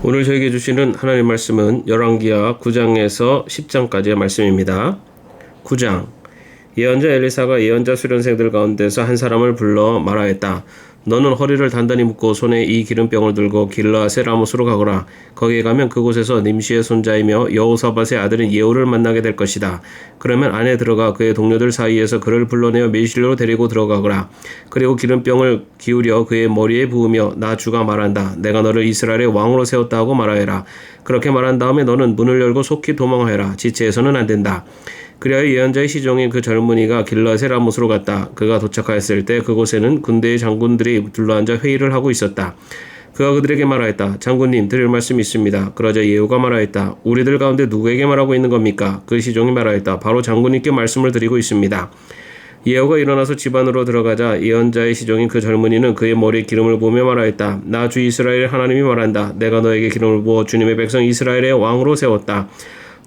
오늘 저에게 주시는 하나님 말씀은 열왕기하 9장에서 10장까지의 말씀입니다. 9장. 예언자 엘리사가 예언자 수련생들 가운데서 한 사람을 불러 말하였다. 너는 허리를 단단히 묶고 손에 이 기름병을 들고 길르앗의 라못으로 가거라. 거기에 가면 그곳에서 nim시의 손자이며 여호사밧의 아들인 예후를 만나게 될 것이다. 그러면 안에 들어가 그의 동료들 사이에서 그를 불러내어 밀실로 데리고 들어가거라. 그리고 기름병을 기울여 그의 머리에 부으며 나 주가 말한다. 내가 너를 이스라엘의 왕으로 세웠다 하고 말하여라. 그렇게 말한 다음에 너는 문을 열고 속히 도망하여라. 지체해서는 안 된다. 그리하여 예언자의 시종인 그 젊은이가 길르앗의 라못으로 갔다. 그가 도착하였을 때 그곳에는 군대의 장군들이 둘러앉아 회의를 하고 있었다. 그가 그들에게 말하였다. 장군님, 드릴 말씀이 있습니다. 그러자 예후가 말하였다. 우리들 가운데 누구에게 말하고 있는 겁니까? 그 시종이 말하였다. 바로 장군님께 말씀을 드리고 있습니다. 예후가 일어나서 집 안으로 들어가자 예언자의 시종인 그 젊은이는 그의 머리에 기름을 부으며 말하였다. 나 주 이스라엘의 하나님이 말한다. 내가 너에게 기름을 부어 주님의 백성 이스라엘의 왕으로 세웠다.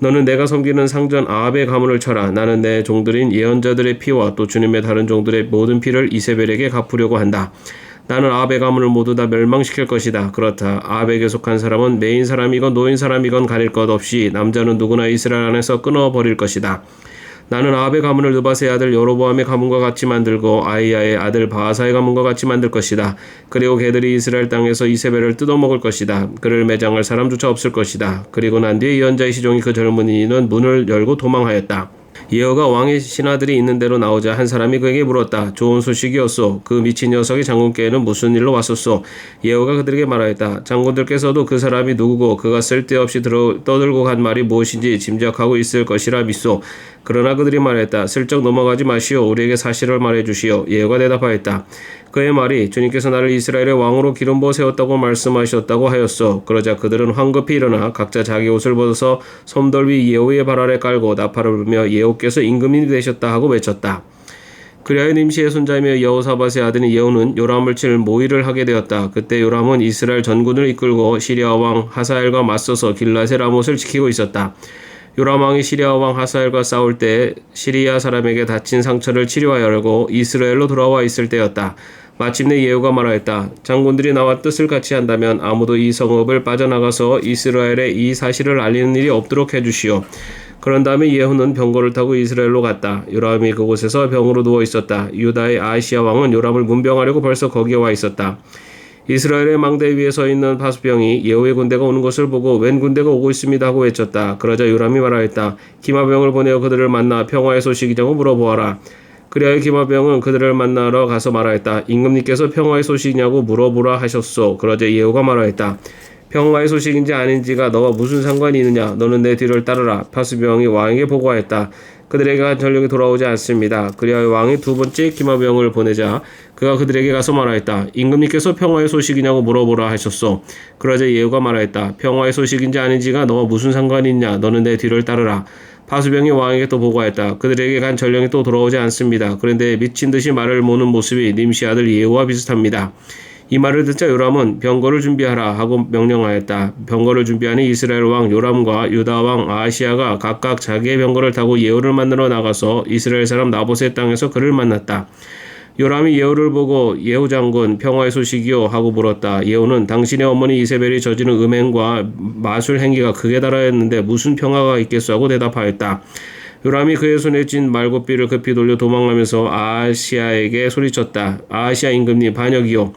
너는 내가 섬기는 상전 아합의 가문을 쳐라. 나는 내 종들인 예언자들의 피와 또 주님의 다른 종들의 모든 피를 이세벨에게 갚으려고 한다. 나는 아합의 가문을 모두 다 멸망시킬 것이다. 그렇다. 아합에게 속한 사람은 매인 사람이건 노인 사람이건 가릴 것 없이 남자는 누구나 이스라엘 안에서 끊어버릴 것이다. 나는 아합의 가문을 느밧의 아들 여로보암의 가문과 같이 만들고 아이야의 아들 바하사의 가문과 같이 만들 것이다. 그리고 걔들이 이스라엘 땅에서 이세벨을 뜯어먹을 것이다. 그를 매장할 사람조차 없을 것이다. 그리고 난 뒤에 예언자의 시종이 그 젊은이는 문을 열고 도망하였다. 예후가 왕의 신하들이 있는 데로 나오자 한 사람이 그에게 물었다. 좋은 소식이었소. 그 미친 녀석이 장군께는 무슨 일로 왔었소? 예후가 그들에게 말하였다. 장군들께서도 그 사람이 누구고 그가 쓸데없이 떠들고 간 말이 무엇인지 짐작하고 있을 것이라 믿소. 그러나 그들이 말했다. 슬쩍 넘어가지 마시오. 우리에게 사실을 말해주시오. 예후가 대답하였다. 그의 말이 주님께서 나를 이스라엘의 왕으로 기름 부어 세웠다고 말씀하셨다고 하였소. 그러자 그들은 황급히 일어나 각자 자기 옷을 벗어서 솜돌 위 예후의 발 아래 깔고 나팔을 불며 예후께서 임금이 되셨다 하고 외쳤다. 그리하여 nim시의 손자이며 여호사밧의 아들인 예후는 요람을 칠 모의를 하게 되었다. 그때 요람은 이스라엘 전군을 이끌고 시리아 왕 하사엘과 맞서서 길르앗의 라못을 지키고 있었다. 요람 왕이 시리아 왕 하사엘과 싸울 때 시리아 사람에게 다친 상처를 치료하려고 이스라엘로 돌아와 있을 때였다. 마침내 예후가 말하였다. 장군들이 나와 뜻을 같이 한다면 아무도 이 성읍을 빠져나가서 이스라엘에 이 사실을 알리는 일이 없도록 해주시오. 그런 다음에 예후는 병거를 타고 이스라엘로 갔다. 요람이 그곳에서 병으로 누워 있었다. 유다의 아하시야 왕은 요람을 문병하려고 벌써 거기에 와 있었다. 이스라엘의 망대 위에 서 있는 바수병이 예후의 군대가 오는 것을 보고 웬 군대가 오고 있습니다 하고 외쳤다. 그러자 요람이 말하였다. 기마병을 보내어 그들을 만나 평화의 소식이냐고 물어보아라. 그리하여 기마병은 그들을 만나러 가서 말하였다. 임금님께서 평화의 소식이냐고 물어보라 하셨소. 그러자 예후가 말하였다. 평화의 소식인지 아닌지가 너와 무슨 상관이 있느냐. 너는 내 뒤를 따르라. 바수병이 왕에게 보고하였다. 그들에게 간 전령이 돌아오지 않습니다. 그리하여 왕이 두 번째 기마병을 보내자 그가 그들에게 가서 말하였다. 임금님께서 평화의 소식이냐고 물어보라 하셨소. 그러자 예후가 말하였다. 평화의 소식인지 아닌지가 너와 무슨 상관이 있냐. 너는 내 뒤를 따르라. 바수병이 왕에게 또 보고하였다. 그들에게 간 전령이 또 돌아오지 않습니다. 그런데 미친 듯이 말을 모는 모습이 nim시 아들 예후와 비슷합니다. 이 말을 듣자 요람은 병거를 준비하라 하고 명령하였다. 병거를 준비하니 이스라엘 왕 요람과 유다 왕 아하시야가 각각 자기의 병거를 타고 예후를 만나러 나가서 이스라엘 사람 나봇의 땅에서 그를 만났다. 요람이 예후를 보고 예후 장군 평화의 소식이요 하고 물었다. 예후는 당신의 어머니 이세벨이 저지른 음행과 마술 행위가 극에 달하였는데 무슨 평화가 있겠소 하고 대답하였다. 요람이 그의 손에 쥔 말굽비를 급히 돌려 도망하면서 아하시야에게 소리쳤다. 아하시야 임금님 반역이요.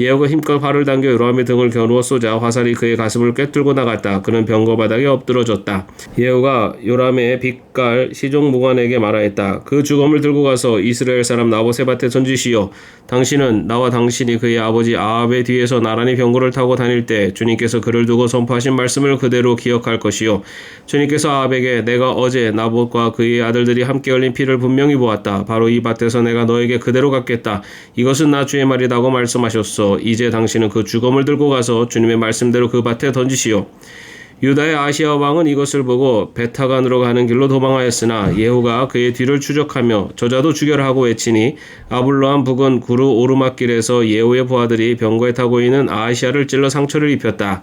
예후가 힘껏 활을 당겨 요람의 등을 겨누어 쏘자 화살이 그의 가슴을 꿰뚫고 나갔다. 그는 병거 바닥에 엎드러졌다. 예후가 요람의 빛깔 시종 무관에게 말하였다. 그 주검을 들고 가서 이스라엘 사람 나봇의 밭에 던지시오. 당신은 나와 당신이 그의 아버지 아합의 뒤에서 나란히 병거를 타고 다닐 때 주님께서 그를 두고 선포하신 말씀을 그대로 기억할 것이요. 주님께서 아합에게 내가 어제 나봇과 그의 아들들이 함께 흘린 피를 분명히 보았다. 바로 이 밭에서 내가 너에게 그대로 갚겠다. 이것은 나 주의 말이라고 말씀하셨소. 이제 당신은 그 주검을 들고 가서 주님의 말씀대로 그 밭에 던지시오. 유다의 아하시야 왕은 이것을 보고 베타간으로 가는 길로 도망하였으나 예후가 그의 뒤를 추적하며 저자도 죽여라 하고 외치니 아블로암 북은 구르 오르막길에서 예후의 부하들이 병거에 타고 있는 아하시야를 찔러 상처를 입혔다.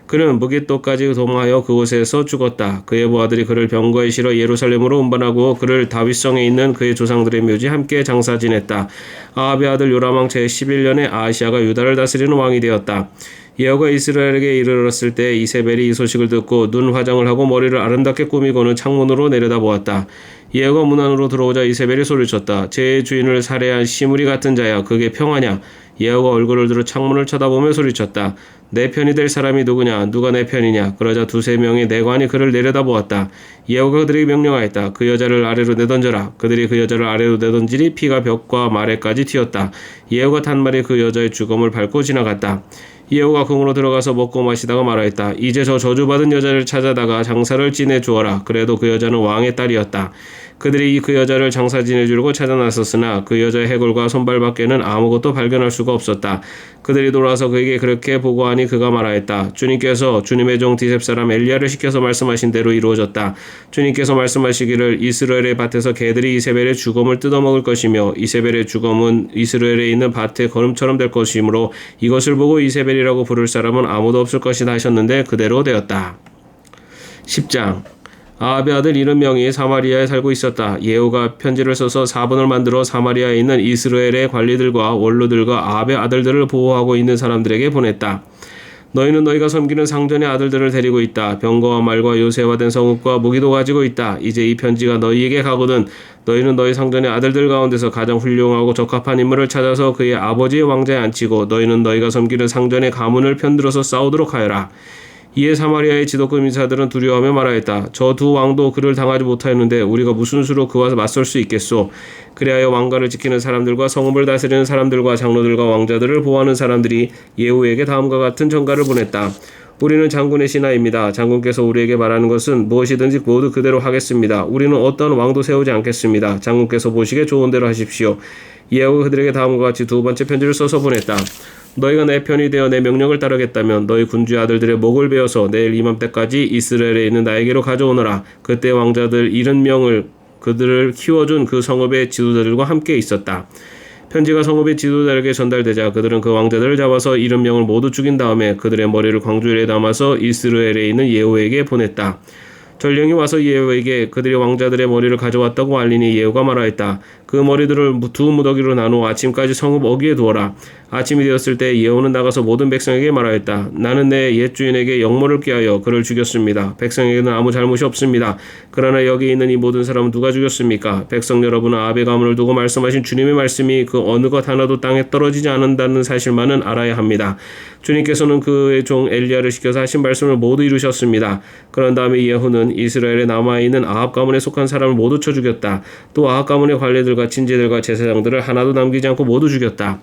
그는 무깃도까지 도망하여 그곳에서 죽었다. 그의 부하들이 그를 병거에 실어 예루살렘으로 운반하고 그를 다윗성에 있는 그의 조상들의 묘지에 함께 장사 지냈다. 아합의 아들 요람 왕 제11년에 아하시야가 유다를 다스리는 왕이 되었다. 예후가 이스라엘에게 이르렀을 때 이세벨이 이 소식을 듣고 눈 화장을 하고 머리를 아름답게 꾸미고는 창문으로 내려다보았다. 예후가 문 안으로 들어오자 이세벨이 소리쳤다. 제 주인을 살해한 시므리 같은 자야, 그게 평하냐? 예후가 얼굴을 들어 창문을 쳐다보며 소리쳤다. 내 편이 될 사람이 누구냐? 누가 내 편이냐? 그러자 두세 명의 내관이 그를 내려다보았다. 예후가 그들에게 명령하였다. 그 여자를 아래로 내던져라. 그들이 그 여자를 아래로 내던지니 피가 벽과 마레까지 튀었다. 예후가 탄말이 그 여자의 주검을 밟고 지나갔다. 예후가 궁으로 들어가서 먹고 마시다가 말하였다. 이제 저 저주받은 여자를 찾아다가 장사를 지내주어라. 그래도 그 여자는 왕의 딸이었다. 그들이 그 여자를 장사 지내주려고 찾아 나섰으나 그 여자의 해골과 손발 밖에는 아무것도 발견할 수가 없었다. 그들이 돌아와서 그에게 그렇게 보고하니 그가 말하였다. 주님께서 주님의 종 디셉 사람 엘리야를 시켜서 말씀하신 대로 이루어졌다. 주님께서 말씀하시기를 이스라엘의 밭에서 개들이 이세벨의 주검을 뜯어먹을 것이며 이세벨의 주검은 이스라엘에 있는 밭의 거름처럼 될 것이므로 이것을 보고 이세벨이라고 부를 사람은 아무도 없을 것이다 하셨는데 그대로 되었다. 10장 아합의 아들 이른 명이 사마리아에 살고 있었다. 예후가 편지를 써서 사본을 만들어 사마리아에 있는 이스라엘의 관리들과 원로들과 아합의 아들들을 보호하고 있는 사람들에게 보냈다. 너희는 너희가 섬기는 상전의 아들들을 데리고 있다. 병거와 말과 요새화된 성읍과 무기도 가지고 있다. 이제 이 편지가 너희에게 가거든 너희는 너희 상전의 아들들 가운데서 가장 훌륭하고 적합한 인물을 찾아서 그의 아버지의 왕자에 앉히고 너희는 너희가 섬기는 상전의 가문을 편들어서 싸우도록 하여라. 이에 사마리아의 지도급 인사들은 두려워하며 말하였다. 저 두 왕도 그를 당하지 못하였는데 우리가 무슨 수로 그와 맞설 수 있겠소. 그리하여 왕가를 지키는 사람들과 성읍을 다스리는 사람들과 장로들과 왕자들을 보호하는 사람들이 예후에게 다음과 같은 전가를 보냈다. 우리는 장군의 신하입니다. 장군께서 우리에게 말하는 것은 무엇이든지 모두 그대로 하겠습니다. 우리는 어떤 왕도 세우지 않겠습니다. 장군께서 보시기에 좋은 대로 하십시오. 예후가 그들에게 다음과 같이 두 번째 편지를 써서 보냈다. 너희가 내 편이 되어 내 명령을 따르겠다면 너희 군주의 아들들의 목을 베어서 내일 이맘때까지 이스라엘에 있는 나에게로 가져오너라. 그때 왕자들 70명을 그들을 키워준 그 성읍의 지도자들과 함께 있었다. 편지가 성읍의 지도자에게 전달되자 그들은 그 왕자들을 잡아서 70명을 모두 죽인 다음에 그들의 머리를 광주리에 담아서 이스라엘에 있는 예후에게 보냈다. 전령이 와서 예후에게 그들이 왕자들의 머리를 가져왔다고 알리니 예후가 말하였다. 그 머리들을 두 무더기로 나누어 아침까지 성읍 어귀에 두어라. 아침이 되었을 때 예후는 나가서 모든 백성에게 말하였다. 나는 내 옛 주인에게 역모를 꾀하여 그를 죽였습니다. 백성에게는 아무 잘못이 없습니다. 그러나 여기 있는 이 모든 사람은 누가 죽였습니까? 백성 여러분은 아합의 가문을 두고 말씀하신 주님의 말씀이 그 어느 것 하나도 땅에 떨어지지 않는다는 사실만은 알아야 합니다. 주님께서는 그의 종 엘리야를 시켜서 하신 말씀을 모두 이루셨습니다. 그런 다음에 예후는 이스라엘에 남아있는 아합 가문에 속한 사람을 모두 쳐 죽였다. 또 아합 가문의 관리들과 친지들과 제사장들을 하나도 남기지 않고 모두 죽였다.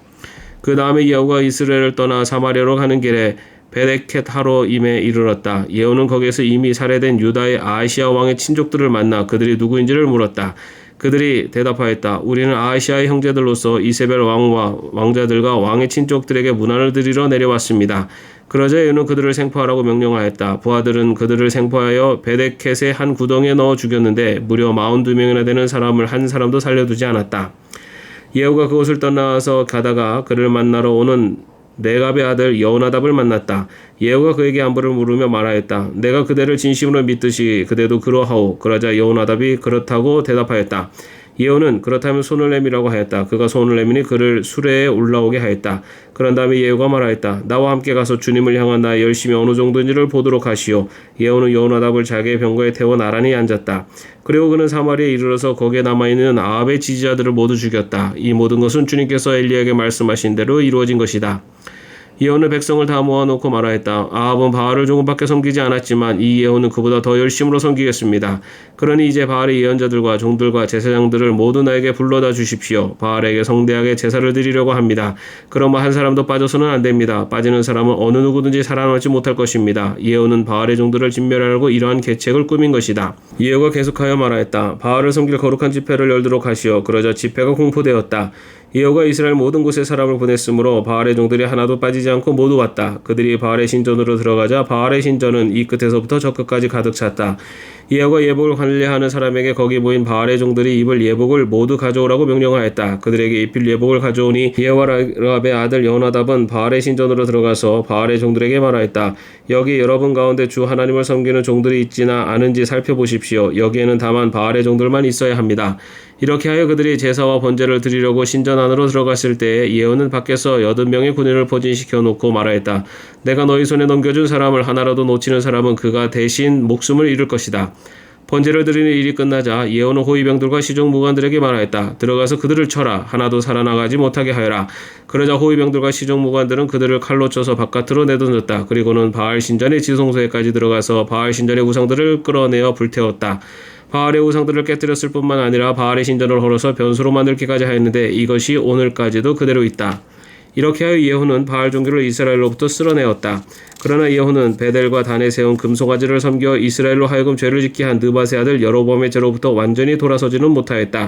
그 다음에 예후가 이스라엘을 떠나 사마리아로 가는 길에 베데켓 하로임에 이르렀다. 예후는 거기에서 이미 살해된 유다의 아하시아 왕의 친족들을 만나 그들이 누구인지를 물었다. 그들이 대답하였다. 우리는 아하시아의 형제들로서 이세벨 왕과 왕자들과 왕의 친족들에게 문안을 드리러 내려왔습니다. 그러자 예후는 그들을 생포하라고 명령하였다. 부하들은 그들을 생포하여 베데켓의 한 구덩이에 넣어 죽였는데 무려 42명이나 되는 사람을 한 사람도 살려두지 않았다. 예후가 그곳을 떠나서 가다가 그를 만나러 오는 네갑의 아들 여호나답을 만났다. 예후가 그에게 안부를 물으며 말하였다. 내가 그대를 진심으로 믿듯이 그대도 그러하오. 그러자 여호나답이 그렇다고 대답하였다. 예후는 그렇다면 손을 내밀라고 하였다. 그가 손을 내미니 그를 수레에 올라오게 하였다. 그런 다음에 예후가 말하였다. 나와 함께 가서 주님을 향한 나의 열심이 어느 정도인지를 보도록 하시오. 예후는 여호나답을 자기의 병거에 태워 나란히 앉았다. 그리고 그는 사마리아에 이르러서 거기에 남아있는 아합의 지지자들을 모두 죽였다. 이 모든 것은 주님께서 엘리야에게 말씀하신 대로 이루어진 것이다. 예후는 백성을 다 모아놓고 말하였다. 아합은 바알을 조금밖에 섬기지 않았지만 이 예후는 그보다 더 열심으로 섬기겠습니다. 그러니 이제 바알의 예언자들과 종들과 제사장들을 모두 나에게 불러다 주십시오. 바알에게 성대하게 제사를 드리려고 합니다. 그러면 한 사람도 빠져서는 안 됩니다. 빠지는 사람은 어느 누구든지 살아남지 못할 것입니다. 예후는 바알의 종들을 진멸하려고 이러한 계책을 꾸민 것이다. 예후가 계속하여 말하였다. 바알을 섬길 거룩한 집회를 열도록 하시오. 그러자 집회가 공포되었다. 예후가 이스라엘 모든 곳에 사람을 보냈으므로 바알의 종들이 하나도 빠지지 않고 모두 왔다. 그들이 바알의 신전으로 들어가자 바알의 신전은 이 끝에서부터 저 끝까지 가득 찼다. 예후가 예복을 관리하는 사람에게 거기 모인 바알의 종들이 입을 예복을 모두 가져오라고 명령하였다. 그들에게 입힐 예복을 가져오니 예후와 라합의 아들 여호나답은 바알의 신전으로 들어가서 바알의 종들에게 말하였다. 여기 여러분 가운데 주 하나님을 섬기는 종들이 있지나 않은지 살펴보십시오. 여기에는 다만 바알의 종들만 있어야 합니다. 이렇게 하여 그들이 제사와 번제를 드리려고 신전 안으로 들어갔을 때 예후는 밖에서 80명의 군인을 포진시켜 놓고 말하였다. 내가 너희 손에 넘겨준 사람을 하나라도 놓치는 사람은 그가 대신 목숨을 잃을 것이다. 번제를 드리는 일이 끝나자 예후는 호위병들과 시종무관들에게 말하였다. 들어가서 그들을 쳐라. 하나도 살아나가지 못하게 하여라. 그러자 호위병들과 시종무관들은 그들을 칼로 쳐서 바깥으로 내던졌다. 그리고는 바알 신전의 지성소에까지 들어가서 바알 신전의 우상들을 끌어내어 불태웠다. 바알의 우상들을 깨뜨렸을 뿐만 아니라 바알의 신전을 헐어서 변수로 만들기까지 하였는데 이것이 오늘까지도 그대로 있다. 이렇게 하여 예후는 바알 종교를 이스라엘로부터 쓸어내었다. 그러나 예후는 베델과 단에 세운 금송아지를 섬겨 이스라엘로 하여금 죄를 짓게 한 느밧의 아들 여로보암의 죄로부터 완전히 돌아서지는 못하였다.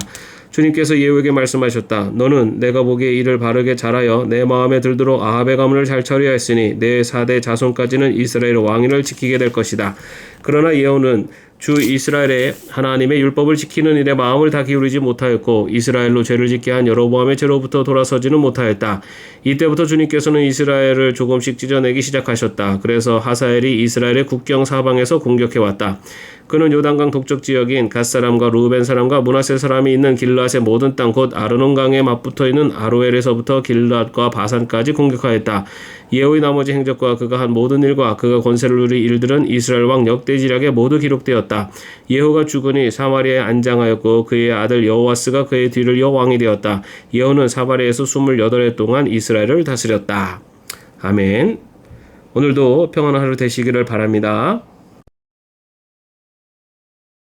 주님께서 예후에게 말씀하셨다. 너는 내가 보기에 이를 바르게 잘하여 내 마음에 들도록 아합의 가문을 잘 처리하였으니 내 4대 자손까지는 이스라엘 왕위를 지키게 될 것이다. 그러나 예후는 주 이스라엘의 하나님의 율법을 지키는 일에 마음을 다 기울이지 못하였고 이스라엘로 죄를 짓게 한 여로보암의 죄로부터 돌아서지는 못하였다. 이때부터 주님께서는 이스라엘을 조금씩 찢어내기 시작하셨다. 그래서 하사엘이 이스라엘의 국경 사방에서 공격해왔다. 그는 요단강 동쪽 지역인 갓사람과 루벤 사람과 므낫세 사람이 있는 길앗의 모든 땅 곧 아르논강에 맞붙어 있는 아로엘에서부터 길앗과 바산까지 공격하였다. 예후의 나머지 행적과 그가 한 모든 일과 그가 권세를 누린 일들은 이스라엘 왕 역대지략에 모두 기록되었다. 예후가 죽으니 사마리아에 안장하였고 그의 아들 여호와스가 그의 뒤를 이어 왕이 되었다. 예후는 사마리아에서 28해 동안 이스라엘을 다스렸다. 아멘. 오늘도 평안한 하루 되시기를 바랍니다.